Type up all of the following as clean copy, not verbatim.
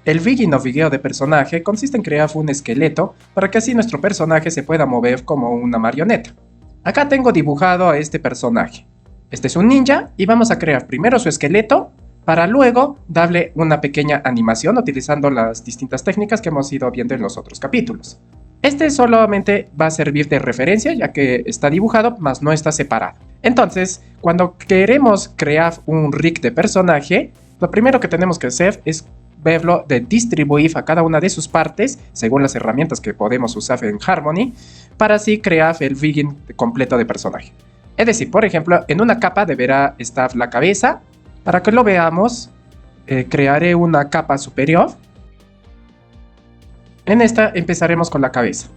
El rigging o vigueo de personaje consiste en crear un esqueleto para que así nuestro personaje se pueda mover como una marioneta. Acá tengo dibujado a este personaje. Este es un ninja y vamos a crear primero su esqueleto para luego darle una pequeña animación utilizando las distintas técnicas que hemos ido viendo en los otros capítulos. Este solamente va a servir de referencia ya que está dibujado, mas no está separado. Entonces, cuando queremos crear un rig de personaje, lo primero que tenemos que hacer es verlo de distribuir a cada una de sus partes según las herramientas que podemos usar en Harmony para así crear el rigging completo de personaje. Es decir, por ejemplo, en una capa deberá estar la cabeza. Para que lo veamos, crearé una capa superior. En esta empezaremos con la cabeza.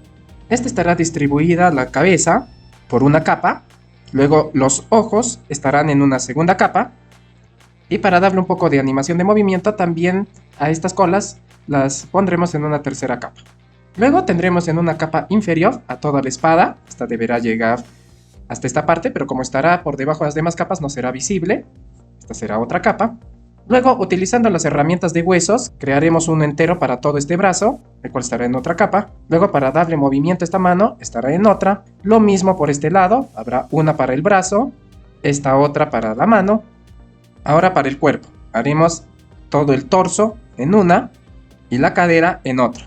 Esta estará distribuida la cabeza por una capa. Luego los ojos estarán en una segunda capa. Y para darle un poco de animación de movimiento, también a estas colas las pondremos en una tercera capa. Luego tendremos en una capa inferior a toda la espada. Esta deberá llegar hasta esta parte, pero como estará por debajo de las demás capas no será visible. Esta será otra capa. Luego, utilizando las herramientas de huesos, crearemos un entero para todo este brazo, el cual estará en otra capa. Luego, para darle movimiento a esta mano, estará en otra. Lo mismo por este lado, habrá una para el brazo, esta otra para la mano. Ahora para el cuerpo, haremos todo el torso en una y la cadera en otra.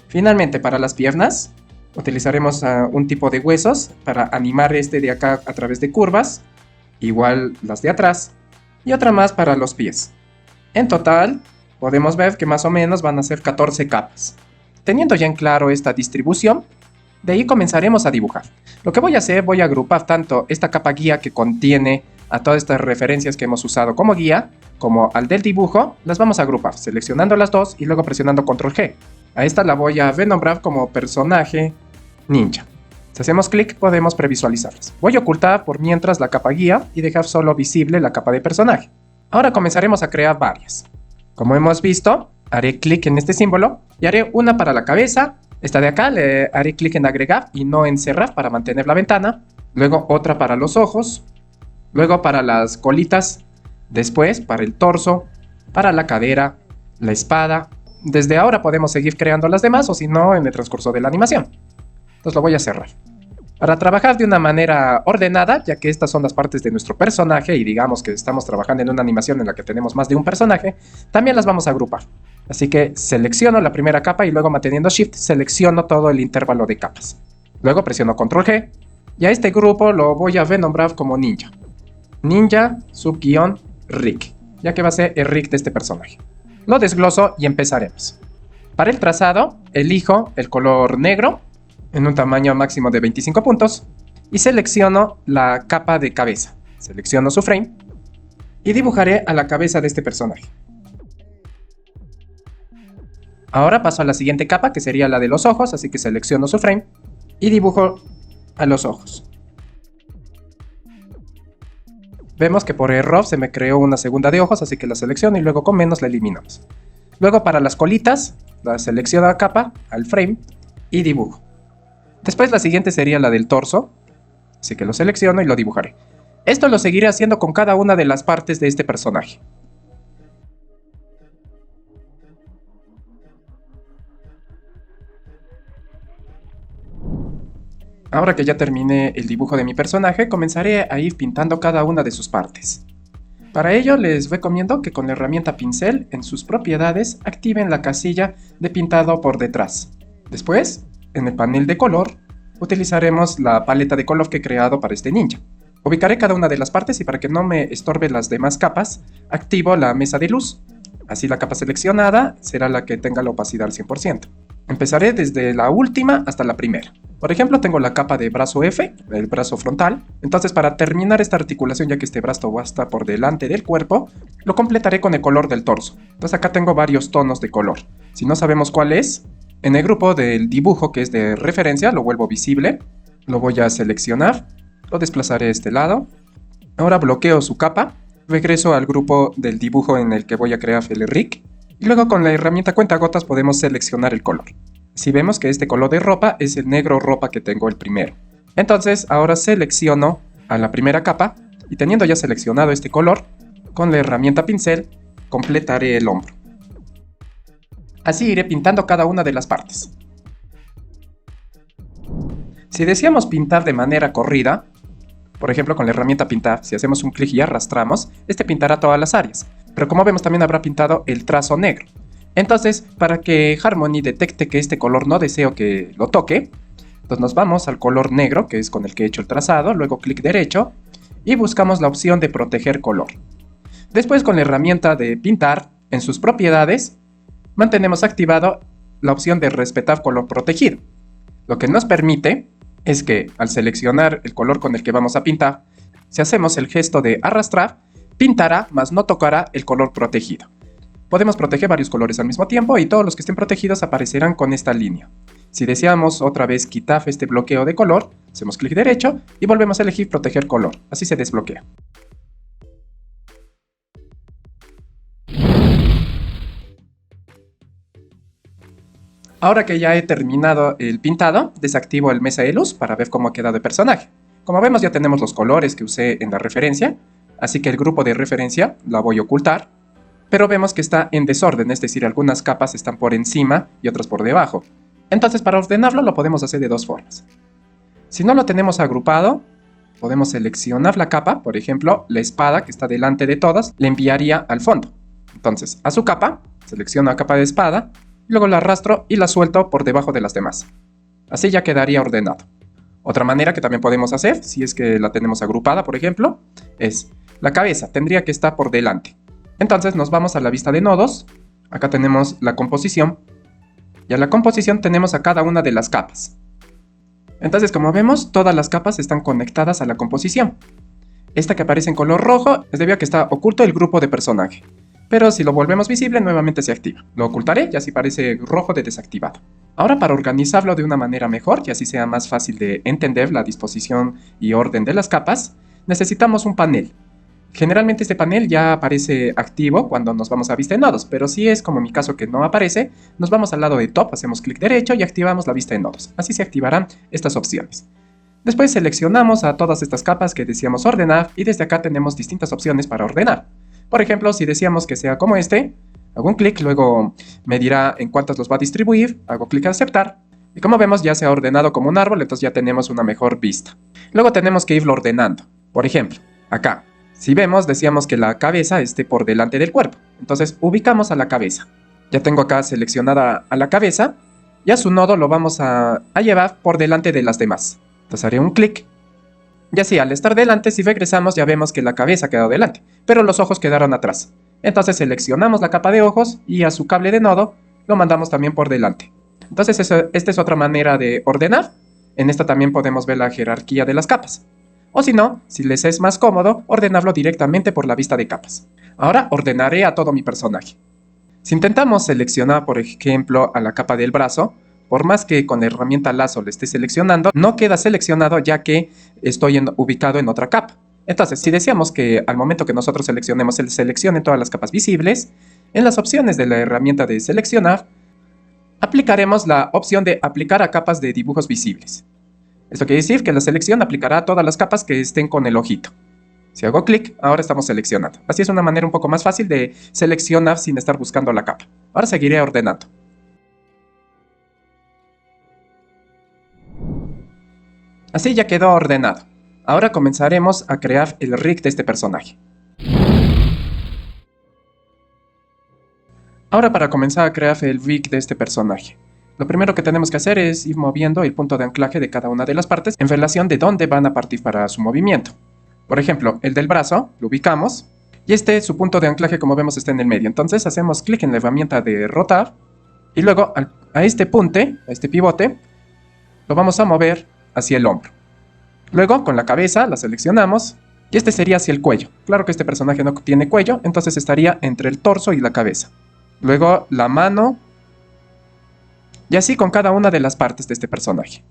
Finalmente, para las piernas, utilizaremos un tipo de huesos para animar este de acá a través de curvas, igual las de atrás, y otra más para los pies. En total, podemos ver que más o menos van a ser 14 capas. Teniendo ya en claro esta distribución, de ahí comenzaremos a dibujar. Lo que voy a hacer, voy a agrupar tanto esta capa guía que contiene a todas estas referencias que hemos usado como guía, como al del dibujo, las vamos a agrupar, seleccionando las dos y luego presionando Control G. A esta la voy a renombrar como personaje ninja. Si hacemos clic podemos previsualizarlas. Voy a ocultar por mientras la capa guía y dejar solo visible la capa de personaje. Ahora comenzaremos a crear varias. Como hemos visto, haré clic en este símbolo y haré una para la cabeza. Esta de acá le haré clic en agregar y no en cerrar para mantener la ventana. Luego otra para los ojos. Luego para las colitas. Después para el torso, para la cadera, la espada. Desde ahora podemos seguir creando las demás o si no en el transcurso de la animación. Entonces lo voy a cerrar. Para trabajar de una manera ordenada, ya que estas son las partes de nuestro personaje y digamos que estamos trabajando en una animación en la que tenemos más de un personaje, también las vamos a agrupar. Así que selecciono la primera capa y luego manteniendo Shift selecciono todo el intervalo de capas. Luego presiono Control G y a este grupo lo voy a renombrar como Ninja. Ninja _rig, ya que va a ser el rig de este personaje. Lo desgloso y empezaremos. Para el trazado, elijo el color negro en un tamaño máximo de 25 puntos y selecciono la capa de cabeza. Selecciono su frame y dibujaré a la cabeza de este personaje. Ahora paso a la siguiente capa, que sería la de los ojos, así que selecciono su frame y dibujo a los ojos. Vemos que por error se me creó una segunda de ojos, así que la selecciono y luego con menos la eliminamos. Luego para las colitas, la selecciono a capa, al frame y dibujo. Después la siguiente sería la del torso, así que lo selecciono y lo dibujaré. Esto lo seguiré haciendo con cada una de las partes de este personaje. Ahora que ya terminé el dibujo de mi personaje, comenzaré a ir pintando cada una de sus partes. Para ello les recomiendo que con la herramienta pincel en sus propiedades activen la casilla de pintado por detrás. Después, en el panel de color, utilizaremos la paleta de color que he creado para este ninja. Ubicaré cada una de las partes y para que no me estorbe las demás capas, activo la mesa de luz. Así la capa seleccionada será la que tenga la opacidad al 100%. Empezaré desde la última hasta la primera. Por ejemplo, tengo la capa de brazo F, el brazo frontal. Entonces, para terminar esta articulación, ya que este brazo va a estar por delante del cuerpo, lo completaré con el color del torso. Entonces acá tengo varios tonos de color. Si no sabemos cuál es, en el grupo del dibujo que es de referencia, lo vuelvo visible. Lo voy a seleccionar, lo desplazaré a este lado. Ahora bloqueo su capa, regreso al grupo del dibujo en el que voy a crear el rig. Y luego con la herramienta cuentagotas podemos seleccionar el color. Si vemos que este color de ropa es el negro ropa que tengo el primero. Entonces ahora selecciono a la primera capa y teniendo ya seleccionado este color, con la herramienta pincel completaré el hombro. Así iré pintando cada una de las partes. Si deseamos pintar de manera corrida, por ejemplo con la herramienta pintar, si hacemos un clic y arrastramos, este pintará todas las áreas. Pero como vemos también habrá pintado el trazo negro. Entonces, para que Harmony detecte que este color no deseo que lo toque, entonces nos vamos al color negro, que es con el que he hecho el trazado, luego clic derecho y buscamos la opción de proteger color. Después con la herramienta de pintar, en sus propiedades, mantenemos activado la opción de respetar color protegido. Lo que nos permite es que al seleccionar el color con el que vamos a pintar, si hacemos el gesto de arrastrar, pintará, mas no tocará el color protegido. Podemos proteger varios colores al mismo tiempo y todos los que estén protegidos aparecerán con esta línea. Si deseamos otra vez quitar este bloqueo de color, hacemos clic derecho y volvemos a elegir proteger color. Así se desbloquea. Ahora que ya he terminado el pintado, desactivo el mesa de luz para ver cómo ha quedado el personaje. Como vemos ya tenemos los colores que usé en la referencia, así que el grupo de referencia la voy a ocultar. Pero vemos que está en desorden, es decir, algunas capas están por encima y otras por debajo. Entonces para ordenarlo lo podemos hacer de dos formas. Si no lo tenemos agrupado, podemos seleccionar la capa, por ejemplo, la espada que está delante de todas, le enviaría al fondo. Entonces a su capa, selecciono la capa de espada, luego la arrastro y la suelto por debajo de las demás. Así ya quedaría ordenado. Otra manera que también podemos hacer, si es que la tenemos agrupada, por ejemplo, es la cabeza, tendría que estar por delante. Entonces nos vamos a la vista de nodos, acá tenemos la composición, y en la composición tenemos a cada una de las capas. Entonces como vemos, todas las capas están conectadas a la composición. Esta que aparece en color rojo es debido a que está oculto el grupo de personaje, pero si lo volvemos visible nuevamente se activa. Lo ocultaré y así parece rojo de desactivado. Ahora para organizarlo de una manera mejor y así sea más fácil de entender la disposición y orden de las capas, necesitamos un panel. Generalmente este panel ya aparece activo cuando nos vamos a vista de nodos, pero si es como en mi caso que no aparece, nos vamos al lado de top, hacemos clic derecho y activamos la vista de nodos. Así se activarán estas opciones. Después seleccionamos a todas estas capas que deseamos ordenar y desde acá tenemos distintas opciones para ordenar. Por ejemplo, si deseamos que sea como este, hago un clic, luego me dirá en cuántas los va a distribuir, hago clic a aceptar. Y como vemos ya se ha ordenado como un árbol, entonces ya tenemos una mejor vista. Luego tenemos que irlo ordenando. Por ejemplo, acá. Si vemos, decíamos que la cabeza esté por delante del cuerpo. Entonces ubicamos a la cabeza. Ya tengo acá seleccionada a la cabeza y a su nodo lo vamos a llevar por delante de las demás. Entonces haré un clic. Y así al estar delante, si regresamos ya vemos que la cabeza ha quedado delante, pero los ojos quedaron atrás. Entonces seleccionamos la capa de ojos y a su cable de nodo lo mandamos también por delante. Entonces esta es otra manera de ordenar. En esta también podemos ver la jerarquía de las capas. O si no, si les es más cómodo, ordenarlo directamente por la vista de capas. Ahora ordenaré a todo mi personaje. Si intentamos seleccionar, por ejemplo, a la capa del brazo, por más que con la herramienta lazo le esté seleccionando, no queda seleccionado ya que estoy ubicado en otra capa. Entonces, si deseamos que al momento que nosotros seleccionemos, él seleccione todas las capas visibles, en las opciones de la herramienta de seleccionar, aplicaremos la opción de aplicar a capas de dibujos visibles. Esto quiere decir que la selección aplicará a todas las capas que estén con el ojito. Si hago clic, ahora estamos seleccionando. Así es una manera un poco más fácil de seleccionar sin estar buscando la capa. Ahora seguiré ordenando. Así ya quedó ordenado. Ahora comenzaremos a crear el rig de este personaje. Ahora para comenzar a crear el rig de este personaje, lo primero que tenemos que hacer es ir moviendo el punto de anclaje de cada una de las partes en relación de dónde van a partir para su movimiento. Por ejemplo, el del brazo, lo ubicamos, y su punto de anclaje como vemos está en el medio. Entonces hacemos clic en la herramienta de rotar, y luego a este punte, a este pivote, lo vamos a mover hacia el hombro. Luego con la cabeza la seleccionamos, y este sería hacia el cuello. Claro que este personaje no tiene cuello, entonces estaría entre el torso y la cabeza. Luego la mano, y así con cada una de las partes de este personaje.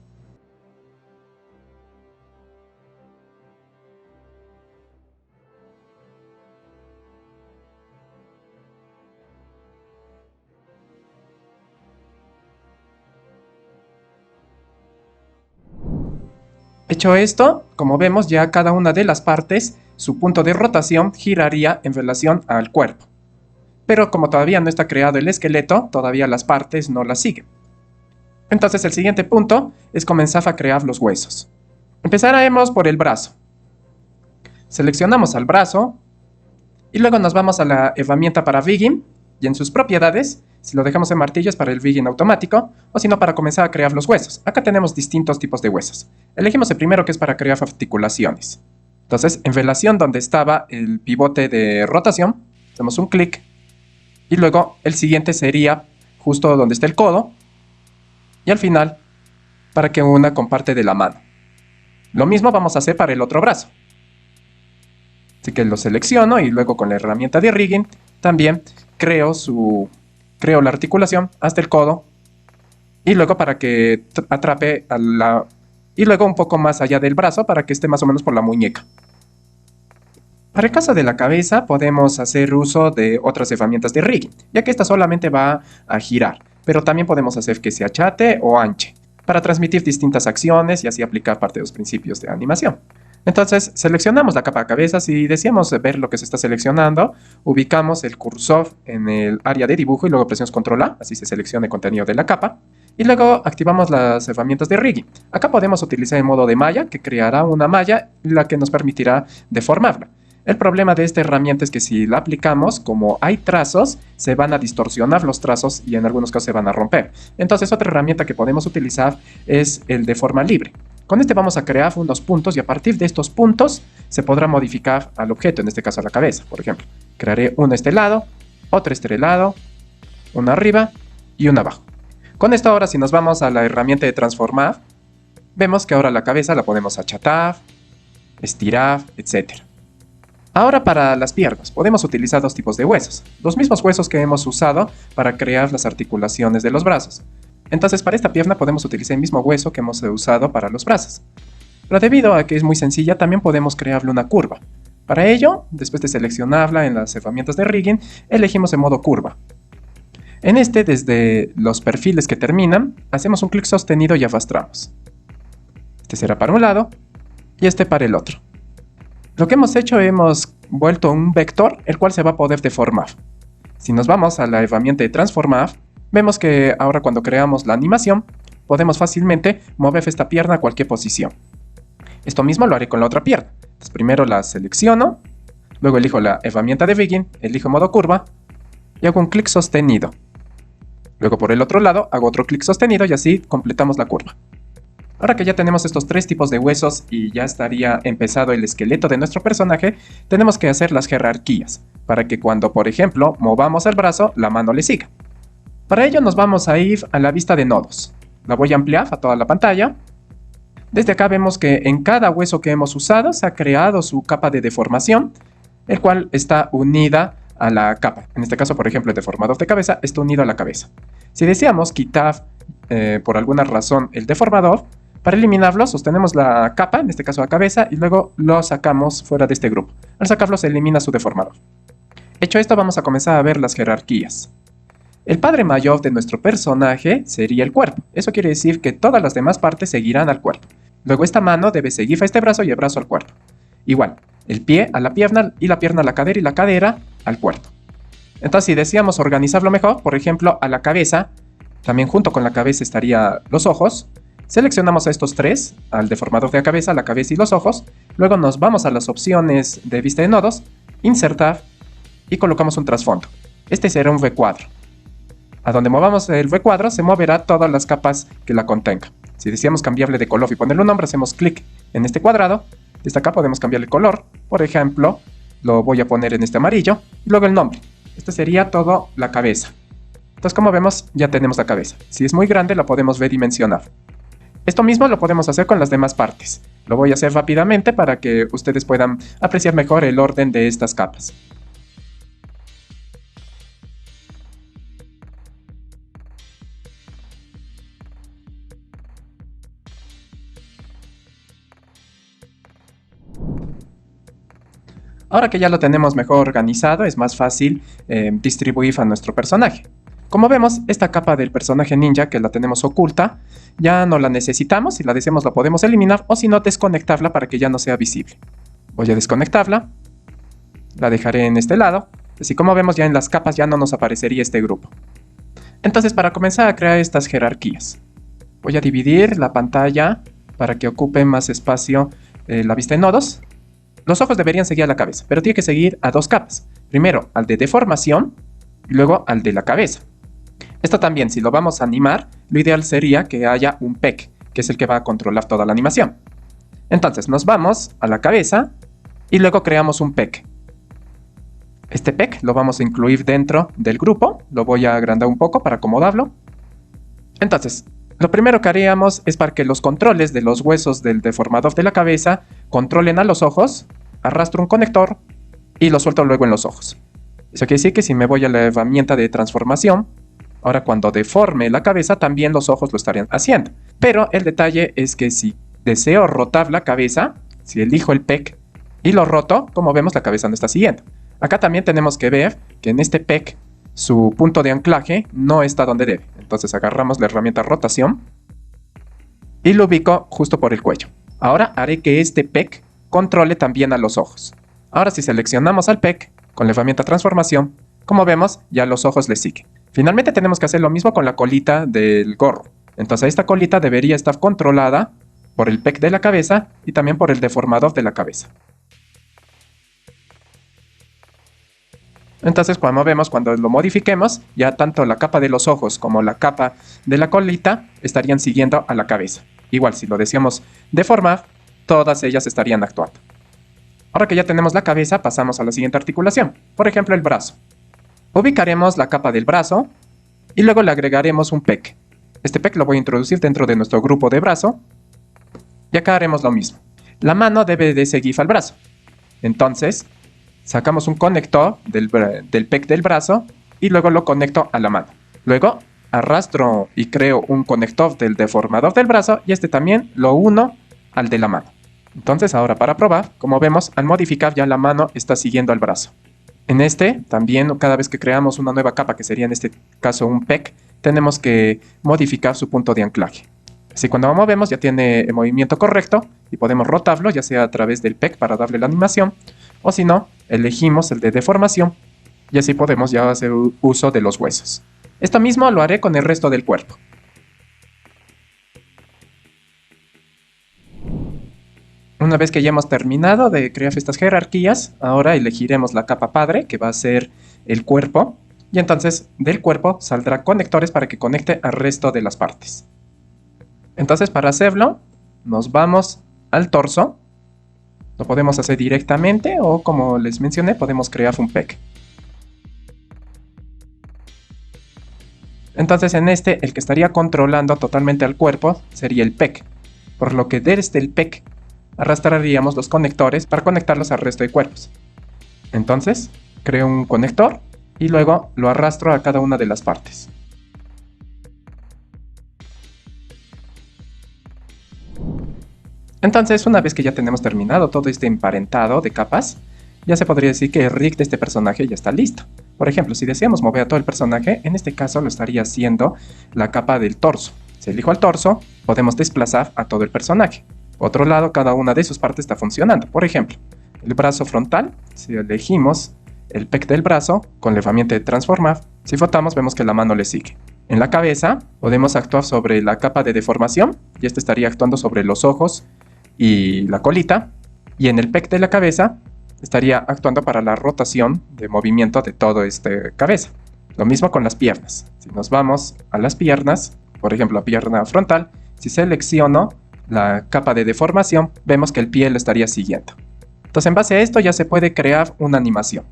Hecho esto, como vemos ya cada una de las partes, su punto de rotación giraría en relación al cuerpo. pero como todavía no está creado el esqueleto, todavía las partes no las siguen. Entonces el siguiente punto es comenzar a crear los huesos. Empezaremos por el brazo. Seleccionamos al brazo y luego nos vamos a la herramienta para rigging y en sus propiedades, si lo dejamos en martillo es para el rigging automático o si no para comenzar a crear los huesos. Acá tenemos distintos tipos de huesos. Elegimos el primero que es para crear articulaciones. Entonces en relación donde estaba el pivote de rotación, hacemos un clic y luego el siguiente sería justo donde está el codo y al final para que una con parte de la mano. Lo mismo vamos a hacer para el otro brazo. Así que lo selecciono y luego con la herramienta de rigging también creo la articulación hasta el codo y luego para que atrape y luego un poco más allá del brazo para que esté más o menos por la muñeca. Para el caso de la cabeza podemos hacer uso de otras herramientas de rigging, ya que esta solamente va a girar, pero también podemos hacer que se achate o anche, para transmitir distintas acciones y así aplicar parte de los principios de animación. Entonces seleccionamos la capa de cabeza. Si deseamos ver lo que se está seleccionando, ubicamos el cursor en el área de dibujo y luego presionamos Control A, así se selecciona el contenido de la capa. Y luego activamos las herramientas de rigging. Acá podemos utilizar el modo de malla, que creará una malla, la que nos permitirá deformarla. El problema de esta herramienta es que si la aplicamos, como hay trazos, se van a distorsionar los trazos y en algunos casos se van a romper. Entonces otra herramienta que podemos utilizar es el de forma libre. Con este vamos a crear unos puntos y a partir de estos puntos se podrá modificar al objeto, en este caso a la cabeza, por ejemplo. Crearé uno a este lado, otro a este lado, uno arriba y uno abajo. Con esto ahora si nos vamos a la herramienta de transformar, vemos que ahora la cabeza la podemos achatar, estirar, etc. Ahora para las piernas podemos utilizar dos tipos de huesos, los mismos huesos que hemos usado para crear las articulaciones de los brazos. Entonces para esta pierna podemos utilizar el mismo hueso que hemos usado para los brazos. Pero debido a que es muy sencilla, también podemos crearle una curva. Para ello, después de seleccionarla en las herramientas de rigging, elegimos el modo curva. En este, desde los perfiles que terminan, hacemos un clic sostenido y arrastramos. Este será para un lado y este para el otro. Lo que hemos hecho, hemos vuelto un vector, el cual se va a poder deformar. Si nos vamos a la herramienta de transformar, vemos que ahora cuando creamos la animación, podemos fácilmente mover esta pierna a cualquier posición. Esto mismo lo haré con la otra pierna. Entonces primero la selecciono, luego elijo la herramienta de rigging, elijo modo curva y hago un clic sostenido. Luego por el otro lado hago otro clic sostenido y así completamos la curva. Ahora que ya tenemos estos tres tipos de huesos y ya estaría empezado el esqueleto de nuestro personaje, tenemos que hacer las jerarquías, para que cuando, por ejemplo, movamos el brazo, la mano le siga. Para ello nos vamos a ir a la vista de nodos. La voy a ampliar a toda la pantalla. Desde acá vemos que en cada hueso que hemos usado se ha creado su capa de deformación, el cual está unida a la capa. En este caso, por ejemplo, el deformador de cabeza está unido a la cabeza. Si deseamos quitar por alguna razón el deformador, para eliminarlo sostenemos la capa, en este caso la cabeza, y luego lo sacamos fuera de este grupo. Al sacarlo se elimina su deformador. Hecho esto, vamos a comenzar a ver las jerarquías. El padre mayor de nuestro personaje sería el cuerpo. Eso quiere decir que todas las demás partes seguirán al cuerpo. Luego esta mano debe seguir a este brazo y el brazo al cuerpo. Igual, el pie a la pierna y la pierna a la cadera y la cadera al cuerpo. Entonces si deseamos organizarlo mejor, por ejemplo a la cabeza, también junto con la cabeza estarían los ojos. Seleccionamos a estos tres, al deformador de la cabeza y los ojos. Luego nos vamos a las opciones de vista de nodos, insertar y colocamos un trasfondo. Este será un recuadro. A donde movamos el recuadro se moverá todas las capas que la contengan. Si deseamos cambiarle de color y ponerle un nombre, hacemos clic en este cuadrado. Desde acá podemos cambiarle el color. Por ejemplo, lo voy a poner en este amarillo. Y luego el nombre. Este sería todo la cabeza. Entonces, como vemos, ya tenemos la cabeza. Si es muy grande, la podemos redimensionar. Esto mismo lo podemos hacer con las demás partes. Lo voy a hacer rápidamente para que ustedes puedan apreciar mejor el orden de estas capas. Ahora que ya lo tenemos mejor organizado, es más fácil distribuir a nuestro personaje. Como vemos, esta capa del personaje ninja que la tenemos oculta, ya no la necesitamos. Si la deseamos la podemos eliminar o si no desconectarla para que ya no sea visible. Voy a desconectarla. La dejaré en este lado. Así como vemos ya en las capas ya no nos aparecería este grupo. Entonces para comenzar a crear estas jerarquías, voy a dividir la pantalla para que ocupe más espacio la vista de nodos. Los ojos deberían seguir a la cabeza, pero tiene que seguir a dos capas. Primero al de deformación y luego al de la cabeza. Esto también, si lo vamos a animar, lo ideal sería que haya un PEC, que es el que va a controlar toda la animación. Entonces nos vamos a la cabeza y luego creamos un PEC. Este PEC lo vamos a incluir dentro del grupo. Lo voy a agrandar un poco para acomodarlo. Entonces, lo primero que haríamos es para que los controles de los huesos del deformador de la cabeza controlen a los ojos. Arrastro un conector y lo suelto luego en los ojos. Eso quiere decir que si me voy a la herramienta de transformación, ahora cuando deforme la cabeza también los ojos lo estarían haciendo. Pero el detalle es que si deseo rotar la cabeza, si elijo el PEC y lo roto, como vemos la cabeza no está siguiendo. Acá también tenemos que ver que en este PEC su punto de anclaje no está donde debe. Entonces agarramos la herramienta rotación y lo ubico justo por el cuello. Ahora haré que este PEC controle también a los ojos. Ahora si seleccionamos al PEC con la herramienta transformación, como vemos ya los ojos le siguen. Finalmente tenemos que hacer lo mismo con la colita del gorro. Entonces esta colita debería estar controlada por el PEC de la cabeza y también por el deformador de la cabeza. Entonces, como vemos, cuando lo modifiquemos, ya tanto la capa de los ojos como la capa de la colita estarían siguiendo a la cabeza. Igual, si lo deseamos deformar, todas ellas estarían actuando. Ahora que ya tenemos la cabeza, pasamos a la siguiente articulación. Por ejemplo, el brazo. Ubicaremos la capa del brazo y luego le agregaremos un PEC. Este PEC lo voy a introducir dentro de nuestro grupo de brazo. Y acá haremos lo mismo. La mano debe de seguir al brazo. Entonces, sacamos un conector del PEC del brazo y luego lo conecto a la mano. Luego arrastro y creo un conector del deformador del brazo y este también lo uno al de la mano. Entonces ahora para probar, como vemos, al modificar ya la mano está siguiendo al brazo. En este también cada vez que creamos una nueva capa, que sería en este caso un PEC, tenemos que modificar su punto de anclaje. Así cuando lo movemos ya tiene el movimiento correcto y podemos rotarlo ya sea a través del PEC para darle la animación o si no, elegimos el de deformación y así podemos ya hacer uso de los huesos. Esto mismo lo haré con el resto del cuerpo. Una vez que ya hemos terminado de crear estas jerarquías, ahora elegiremos la capa padre, que va a ser el cuerpo, y entonces del cuerpo saldrán conectores para que conecte al resto de las partes. Entonces para hacerlo, nos vamos al torso. Lo podemos hacer directamente o, como les mencioné, podemos crear un PEC. Entonces en este, el que estaría controlando totalmente al cuerpo sería el PEC, por lo que desde el PEC arrastraríamos los conectores para conectarlos al resto de cuerpos. Entonces, creo un conector y luego lo arrastro a cada una de las partes. Entonces, una vez que ya tenemos terminado todo este emparentado de capas, ya se podría decir que el rig de este personaje ya está listo. Por ejemplo, si deseamos mover a todo el personaje, en este caso lo estaría haciendo la capa del torso. Si elijo al torso, podemos desplazar a todo el personaje. Por otro lado, cada una de sus partes está funcionando. Por ejemplo, el brazo frontal, si elegimos el PEC del brazo con la herramienta de transformar, si frotamos vemos que la mano le sigue. En la cabeza podemos actuar sobre la capa de deformación y este estaría actuando sobre los ojos y la colita, y en el PEC de la cabeza estaría actuando para la rotación de movimiento de toda esta cabeza. Lo mismo con las piernas. Si nos vamos a las piernas, por ejemplo la pierna frontal, si selecciono la capa de deformación, vemos que el pie lo estaría siguiendo. Entonces en base a esto ya se puede crear una animación.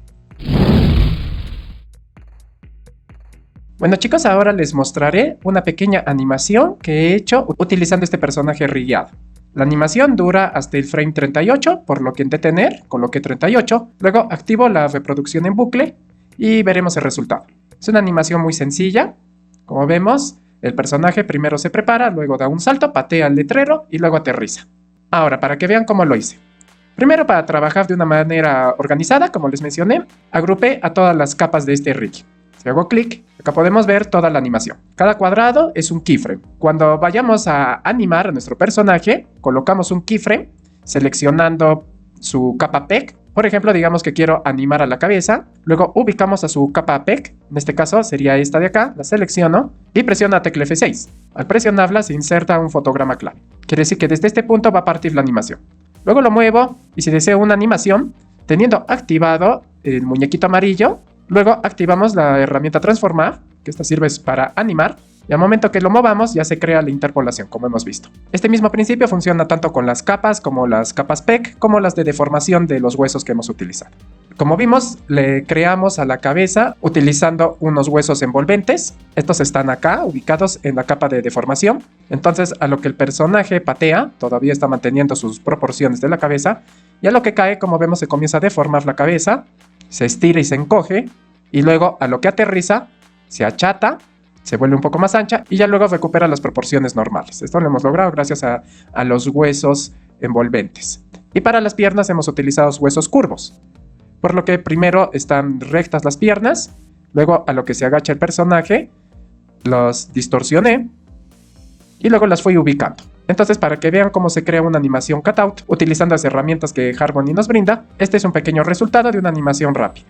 Bueno chicos, ahora les mostraré una pequeña animación que he hecho utilizando este personaje rigueado. La animación dura hasta el frame 38, por lo que en detener coloqué 38, luego activo la reproducción en bucle y veremos el resultado. Es una animación muy sencilla, como vemos, el personaje primero se prepara, luego da un salto, patea el letrero y luego aterriza. Ahora, para que vean cómo lo hice. Primero, para trabajar de una manera organizada, como les mencioné, agrupé a todas las capas de este rig. Si hago clic, acá podemos ver toda la animación. Cada cuadrado es un keyframe. Cuando vayamos a animar a nuestro personaje, colocamos un keyframe seleccionando su capa PEC Por ejemplo, digamos que quiero animar a la cabeza, luego ubicamos a su capa PEC, en este caso sería esta de acá, la selecciono y presiono la tecla F6. Al presionarla se inserta un fotograma clave. Quiere decir que desde este punto va a partir la animación. Luego lo muevo y si deseo una animación, teniendo activado el muñequito amarillo, luego activamos la herramienta transformar, que esta sirve para animar, y al momento que lo movamos ya se crea la interpolación, como hemos visto. Este mismo principio funciona tanto con las capas como las capas PEC, como las de deformación de los huesos que hemos utilizado. Como vimos, le creamos a la cabeza utilizando unos huesos envolventes. Estos están acá, ubicados en la capa de deformación. Entonces, a lo que el personaje patea, todavía está manteniendo sus proporciones de la cabeza, y a lo que cae, como vemos, se comienza a deformar la cabeza, se estira y se encoge, y luego a lo que aterriza, se achata, se vuelve un poco más ancha y ya luego recupera las proporciones normales. Esto lo hemos logrado gracias a los huesos envolventes. Y para las piernas hemos utilizado huesos curvos, por lo que primero están rectas las piernas, luego a lo que se agacha el personaje, los distorsioné y luego las fui ubicando. Entonces, para que vean cómo se crea una animación cutout utilizando las herramientas que Harmony nos brinda, este es un pequeño resultado de una animación rápida.